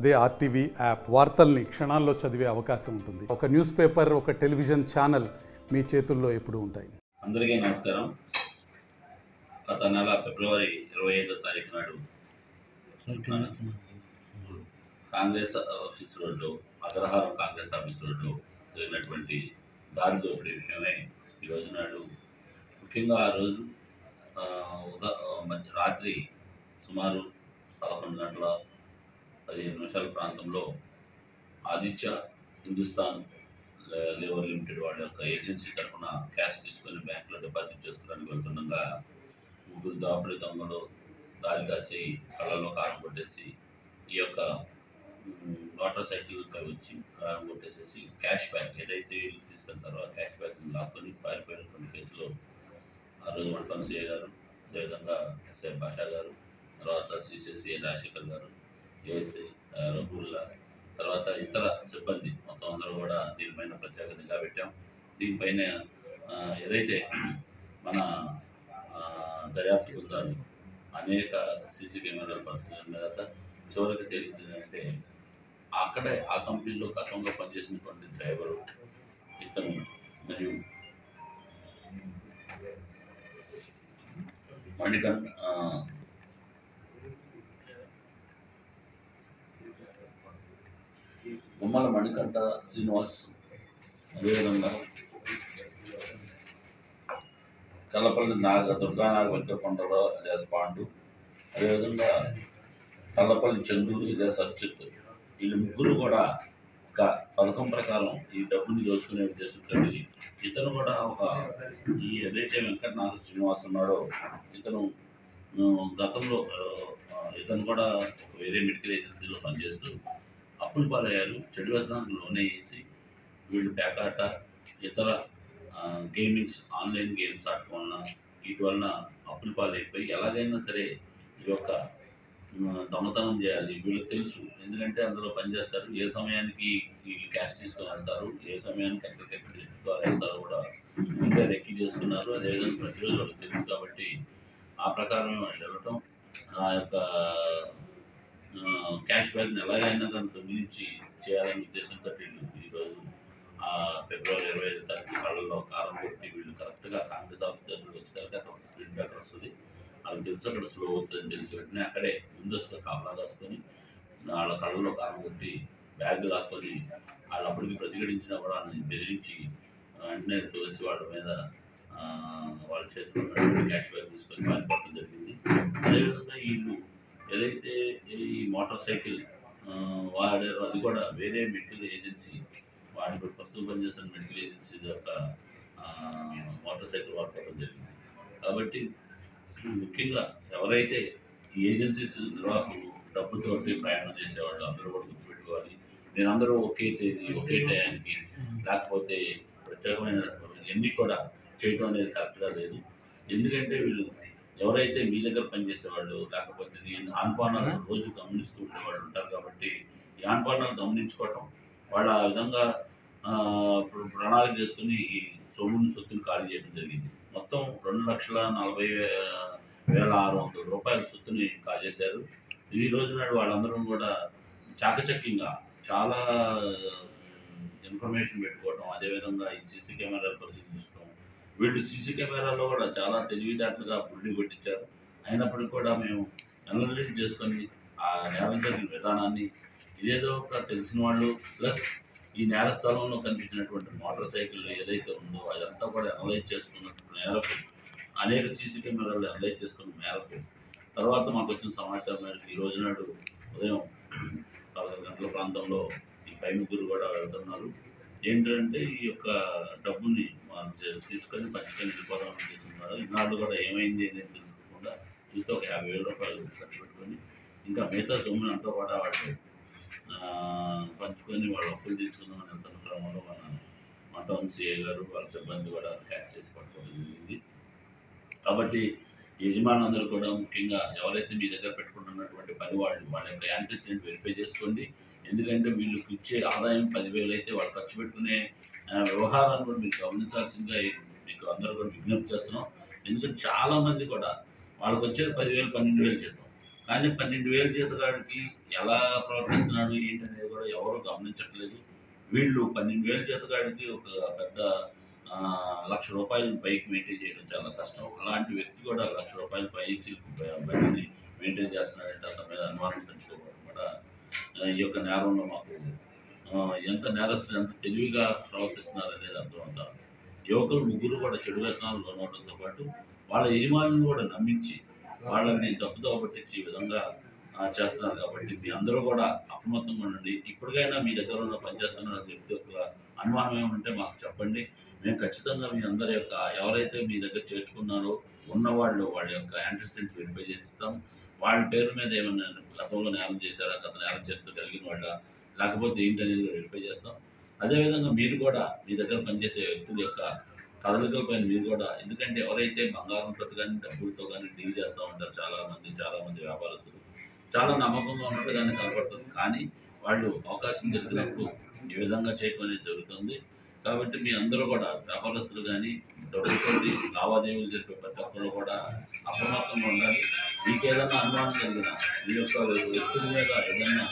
అదే RTV app వార్తల్ని క్షణాల్లో చదివే అవకాశం ఉంటుంది. ఒక న్యూస్ పేపర్, ఒక టెలివిజన్ ఛానల్ మీ చేతుల్లో ఎప్పుడూ ఉంటాయి. అందరికీ నమస్కారం. గత నెల ఫిబ్రవరి 25వ తారీఖు నాడు కాంగ్రెస్ ఆఫీస్ రోడ్లో, అగ్రహారం కాంగ్రెస్ ఆఫీస్ రోడ్లో జరిగినటువంటి దారి దోపిడీ విషయమై ఈరోజు నాడు ముఖ్యంగా ఆ రోజు రాత్రి సుమారు 11 గంటల 15 నిమిషాల ప్రాంతంలో ఆదిత్య హిందుస్థాన్ లేబర్ లిమిటెడ్ వాళ్ళ యొక్క ఏజెన్సీ తరఫున క్యాష్ తీసుకొని బ్యాంకులో డిపాజిట్ చేసుకోవడానికి వెళ్తుండగా ముగ్గురు దాపుడు దొంగలు దారి కాసి కళ్ళలో కారం కొట్టేసి ఈ యొక్క మోటార్ సైకిల్పై వచ్చి కారం కొట్టేసేసి క్యాష్ బ్యాక్ ఏదైతే వీళ్ళు తీసుకెళ్తారో ఆ క్యాష్ బ్యాక్ని లాక్కొని పారిపోయినటువంటి కేసులో ఆ రోజు మంటం సిఐ గారు, అదేవిధంగా ఎస్ఐ బాషా గారు, తర్వాత సిసిసిఐ రాజశేఖర్ గారు, ఏఎస్ఐ రఘుల్లా, తర్వాత ఇతర సిబ్బంది మొత్తం అందరూ కూడా దీనిపైన ప్రత్యేక నిఘా పెట్టాం. దీనిపైన ఏదైతే మన దర్యాప్తు బృందాలు అనేక సీసీ కెమెరాల పరిస్థితుల మీద చివరికి తెలియదంటే అక్కడే ఆ కంపెనీలో గతంలో పనిచేసినటువంటి డ్రైవరు ఇతను మరియు గుమ్మల మణికంఠ శ్రీనివాస్, అదేవిధంగా కల్లపల్లి దుర్గానాగ వెంకటకొండరావు అలియాస్ పాండు, అదేవిధంగా కల్లపల్లి చంద్రుడు ఇలియాస్ అర్చిత్, వీళ్ళు ముగ్గురు కూడా ఒక పథకం ప్రకారం ఈ డబ్బుని దోచుకునే ఉద్దేశంతో ఇతను కూడా ఈ ఏదైతే వెంకటనాగ శ్రీనివాస్ ఉన్నాడో ఇతను గతంలో ఇతను కూడా వేరే మెడికల్ ఏజెన్సీలో పనిచేస్తూ అప్పులు పాలయ్యారు. చెడు వ్యసనానికి లోనయ్యేసి వీళ్ళు పేకాట, ఇతర గేమింగ్స్, ఆన్లైన్ గేమ్స్ ఆడటం వలన వీటి వలన అప్పులు పాలైపోయి ఎలాగైనా సరే ఈ యొక్క దొంగతనం చేయాలి వీళ్ళకి తెలుసు. ఎందుకంటే అందులో పనిచేస్తారు, ఏ సమయానికి వీళ్ళు క్యాష్ తీసుకొని వెళ్తారు, ఏ సమయానికి ఎక్కడికెక్కడ ద్వారా వెళ్తారో కూడా ముందే రెక్కి చేసుకున్నారు. అదేవిధంగా ప్రతిరోజు వాళ్ళకి తెలుసు కాబట్టి ఆ ప్రకారం వాళ్ళు వెళ్ళటం, ఆ యొక్క క్యాష్ బ్యాక్ని ఎలాగైనా దాన్ని దొంగిలించి చేయాలనే ఉద్దేశంతో వీళ్ళు ఈరోజు ఫిబ్రవరి 25వ తారీఖు కళ్ళలో కారం కొట్టి వీళ్ళు కరెక్ట్గా కాంగ్రెస్ ఆఫీస్ దగ్గరికి వచ్చేదాకా అక్కడ ఒక స్పీడ్ బ్రేకర్ వస్తుంది, వాళ్ళకి తెలుసు అక్కడ స్లో అవుతుందని తెలిసి వెంటనే అక్కడే ముందస్తుగా కాపలా కాసుకొని వాళ్ళ కళ్ళలో కారం కొట్టి బ్యాగ్ లాక్కొని వాళ్ళు అప్పటికి ప్రతిఘటించినా కూడా వాళ్ళని బెదిరించి వెంటనే తోసి వాళ్ళ మీద వాళ్ళ చేతిలో క్యాష్ బ్యాగ్ తీసుకొని పారిపోవడం జరిగింది. అదేవిధంగా వీళ్ళు ఏదైతే ఈ మోటార్ సైకిల్ వాడారో అది కూడా వేరే మెడికల్ ఏజెన్సీ, వాడి ప్రస్తుతం పనిచేస్తున్న మెడికల్ ఏజెన్సీ యొక్క మోటార్ సైకిల్ వాడుకోవడం జరిగింది. కాబట్టి ముఖ్యంగా ఎవరైతే ఈ ఏజెన్సీస్ నిర్వాహకులు డబ్బుతోటి ప్రయాణం చేసేవాళ్ళు అందరూ కూడా గుర్తుపెట్టుకోవాలి. మీరందరూ ఒకే తేదీ ఒకే టయానికి లేకపోతే ప్రత్యేకమైన ఇవన్నీ కూడా చేయడం అనేది కరెక్ట్గా లేదు. ఎందుకంటే వీళ్ళు ఎవరైతే మీ దగ్గర పనిచేసేవాళ్ళు లేకపోతే ఈ ఆన్పానాలు రోజు గమనిస్తూ ఉండేవాళ్ళు ఉంటారు కాబట్టి ఈ ఆన్పానాలు గమనించుకోవటం, వాళ్ళ ఆ విధంగా ప్రణాళిక చేసుకుని ఈ సొత్తుని ఖాళీ చేయడం జరిగింది. మొత్తం 2,40,600 రూపాయల సొత్తుని కాజేశారు. ఈ రోజు నాడు వాళ్ళందరూ కూడా చాకచక్యంగా చాలా ఇన్ఫర్మేషన్ పెట్టుకోవటం, అదేవిధంగా ఈ సీసీ కెమెరాలు పరిశీలించడం, వీళ్ళు సీసీ కెమెరాల్లో కూడా చాలా తెలివితేటలుగా పుల్లి కొట్టించారు. అయినప్పటికీ కూడా మేము అనలైజ్ చేసుకొని ఆ నేరం జరిగిన విధానాన్ని ఇదేదో ఒక తెలిసిన వాళ్ళు ప్లస్ ఈ నేర స్థలంలో కనిపించినటువంటి మోటార్ సైకిల్ ఏదైతే ఉందో అదంతా కూడా అనలైజ్ చేసుకున్నటువంటి మేరకు అనేక సీసీ కెమెరాలు అనలైజ్ చేసుకున్న మేరకు తర్వాత మాకు వచ్చిన సమాచారం మేరకు ఈ రోజు నాడు ఉదయం 11 గంటల ప్రాంతంలో ఈ పై ముగ్గురు కూడా వెళ్తున్నారు. ఏంటంటే ఈ యొక్క డబ్బుని తీసుకొని పంచుకొని వెళ్ళిపోదామని చేస్తున్నారు. ఇన్నాళ్ళు కూడా ఏమైంది అనేది తెలుసుకోకుండా చూస్తే ఒక 50,000 రూపాయలు ఖర్చు పెట్టుకొని ఇంకా మిగతా సొమ్ముని అంతా కూడా వాళ్ళు పంచుకొని వాళ్ళు అప్పులు తీసుకుందామని వెళ్తున్న క్రమంలో మన మంటౌన్ సిఐ గారు వాళ్ళ సిబ్బంది కూడా క్యాచ్ చేసి పట్టుకోవడం జరిగింది. కాబట్టి యజమానులందరూ కూడా ముఖ్యంగా ఎవరైతే మీ దగ్గర పెట్టుకుంటున్నటువంటి పని వాళ్ళ యొక్క యాంటిసిడెంట్ వెరిఫై చేసుకోండి. ఎందుకంటే వీళ్ళు ఇచ్చే ఆదాయం 10,000 అయితే వాళ్ళు ఖర్చు పెట్టుకునే వ్యవహారాన్ని కూడా మీరు గమనించాల్సిందిగా మీకు అందరూ కూడా విజ్ఞప్తి చేస్తున్నాం. ఎందుకంటే చాలామంది కూడా వాళ్ళకి వచ్చే 10,000 12,000 జీతం కానీ 12,000 జీతగాడికి ఎలా ప్రవర్తిస్తున్నాడు ఏంటనేది కూడా ఎవరు గమనించట్లేదు. వీళ్ళు 12,000 జీతగాడికి ఒక పెద్ద ₹1,00,000 బైక్ మెయింటైన్ చేయడం చాలా కష్టం. అలాంటి వ్యక్తి కూడా ₹1,00,000 పైకి బండిని మెయింటైన్ చేస్తున్నాడంటే అతని మీద అనుమానం పెంచుకోవడం కూడా ఈ యొక్క నేరంలో మాకు ఎంత నేరస్తులు ఎంత తెలివిగా ప్రవర్తిస్తున్నారు అనేది అర్థమవుతా. యువకులు ముగ్గురు కూడా చెడు వ్యసనాలు లోనవడంతో పాటు వాళ్ళ యజమానులను కూడా నమ్మించి వాళ్ళని తప్పుదోవ పట్టించే విధంగా చేస్తున్నారు. కాబట్టి మీ అందరూ కూడా అప్రమత్తంగా ఉండండి. ఇప్పటికైనా మీ దగ్గర ఉన్న పనిచేస్తున్న వ్యక్తి యొక్క అనుమానం ఏమంటే మాకు చెప్పండి. మేము ఖచ్చితంగా మీ అందరి యొక్క ఎవరైతే మీ దగ్గర చేర్చుకున్నారో ఉన్నవాళ్ళు వాళ్ళ యొక్క యాంటిసిడెంట్స్ వెరిఫై చేసి ఇస్తాం. వాళ్ళ పేరు మీద ఏమైనా గతంలో నేరం చేశారా, గత నేరం చరిత్ర కలిగిన వాళ్ళ, లేకపోతే ఏంటనేది వెరిఫై చేస్తాం. అదేవిధంగా మీరు కూడా మీ దగ్గర పనిచేసే వ్యక్తుల యొక్క కదలికల పైన మీరు కూడా, ఎందుకంటే ఎవరైతే బంగారంతో కానీ డబ్బులతో కానీ డీల్ చేస్తూ ఉంటారు చాలామంది వ్యాపారస్తులు చాలా నమ్మకంగా ఉన్నట్టుగానే కనపడుతుంది. కానీ వాళ్ళు అవకాశం దొరికినప్పుడు ఈ విధంగా చేయడం అనేది జరుగుతుంది. కాబట్టి మీ అందరూ కూడా వ్యాపారస్తులు కానీ డబ్బులతోటి లావాదేవీలు జరిపే ప్రతి ఒక్కరు కూడా అప్రమత్తంగా ఉండాలి. మీకు ఏదైనా అనుమానం కలిగిన మీ యొక్క వ్యక్తుల మీద ఏదైనా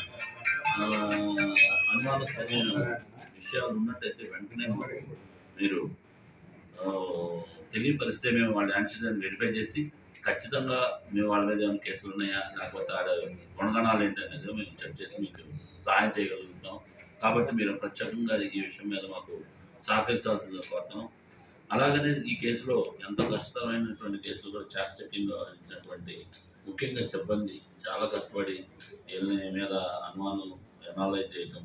అనుమానాస్పదమైన విషయాలు ఉన్నట్టయితే వెంటనే మీరు తెలియపరిస్తే మేము వాళ్ళ యాక్సిడెంట్ వెరిఫై చేసి ఖచ్చితంగా మేము వాళ్ళ మీద ఏమైనా కేసులు ఉన్నాయా, లేకపోతే ఆడ గుణగణాలు ఏంటనేది మేము చెక్ చేసి మీకు సహాయం చేయగలుగుతాం. కాబట్టి మీరు ప్రత్యేకంగా ఈ విషయం మీద మాకు సహకరించాల్సిందిగా కోరుతున్నాం. అలాగనే ఈ కేసులో ఎంత కష్టమైనటువంటి కేసులు కూడా చాకచక్యంగా వహించినటువంటి ముఖ్యంగా సిబ్బంది చాలా కష్టపడి వీళ్ళ మీద అనుమానం ఎనాలైజ్ చేయటం,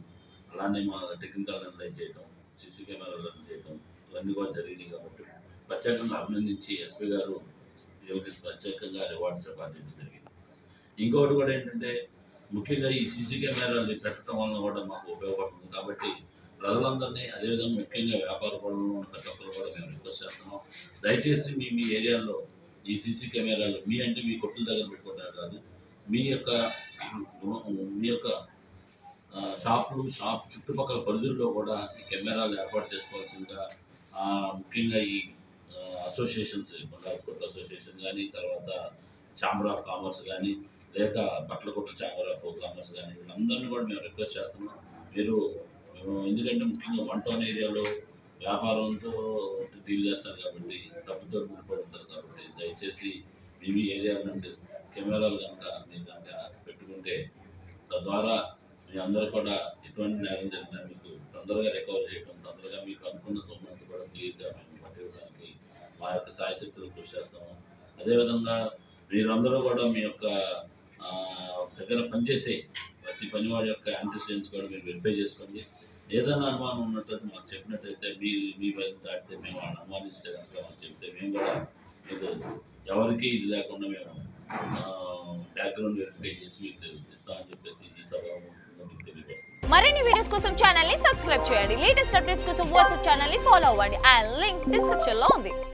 అలానే మా టెక్నికల్ అనలైజ్ చేయటం, సీసీ కెమెరాలు చేయటం ఇవన్నీ కూడా జరిగినాయి. కాబట్టి ప్రత్యేకంగా అభినందించి ఎస్పీ గారు వీళ్ళకి ప్రత్యేకంగా రివార్డ్స్ ఇవ్వడం జరిగింది. ఇంకొకటి కూడా ఏంటంటే ముఖ్యంగా ఈ సీసీ కెమెరాలు పెట్టడం వలన కూడా మాకు ఉపయోగపడుతుంది. కాబట్టి ప్రజలందరినీ, అదేవిధంగా ముఖ్యంగా వ్యాపార పనులు ఉన్న ప్రతి ఒక్కరు కూడా మేము రిక్వెస్ట్ చేస్తున్నాం. దయచేసి మీ ఏరియాలో ఈ సీసీ కెమెరాలు మీ కొట్టుల దగ్గర పెట్టుకోవడం కాదు, మీ యొక్క షాప్ చుట్టుపక్కల పరిధుల్లో కూడా ఈ కెమెరాలు ఏర్పాటు చేసుకోవాల్సిందిగా ముఖ్యంగా ఈ అసోసియేషన్స్, బంగారు అసోసియేషన్ కానీ, తర్వాత ఛాంబర్ ఆఫ్ కామర్స్ కానీ, లేక బట్టల కొట్ల ఛాంబర్ ఆఫ్ కామర్స్ కానీ, వీళ్ళందరినీ కూడా మేము రిక్వెస్ట్ చేస్తున్నాం. మీరు ఎందుకంటే ముఖ్యంగా 1 టౌన్ ఏరియాలో వ్యాపారంతో డీల్ చేస్తారు కాబట్టి డబ్బుతో ముడిపడి ఉంటుంది. కాబట్టి దయచేసి మీ ఏరియా నుండి కెమెరాలు కనుక మీరు కనుక పెట్టుకుంటే తద్వారా మీ అందరూ కూడా ఎటువంటి నేరం జరిగినా మీకు తొందరగా రికవర్ చేయడం, తొందరగా మీకు అనుకున్న సొమ్మంతా కూడా క్లియర్గా మేము పట్టడానికి మా యొక్క సాయశక్తులు కృషి చేస్తాము. అదేవిధంగా మీరందరూ కూడా మీ యొక్క దగ్గర పనిచేసే ప్రతి పనివాడి యొక్క యాంటిసిడెంట్స్ కూడా మీరు వెరిఫై చేసుకోండి. ఏదైనా అనుమానం ఉన్నట్లయితే మాకు చెప్పినట్టయితే మీ పైన దాటితే మేము వాళ్ళని అనుమానిస్తే కనుక మాకు చెప్తే మేము కూడా మీకు ఎవరికి ఇది లేకుండా మేము బ్యాక్గ్రౌండ్ వెరిఫై చేసి మీకు ఇస్తామని చెప్పేసి ఈ సభ మీకు తెలియజేస్తాం. మరిన్ని వీడియోస్ కోసం ఛానల్ ని సబ్స్క్రైబ్ చేయండి. లేటెస్ట్ అప్డేట్స్ కోసం వాట్సాప్ ఛానల్ ని ఫాలో అవ్వండి. ఆ లింక్ డిస్క్రిప్షన్ లో ఉంది.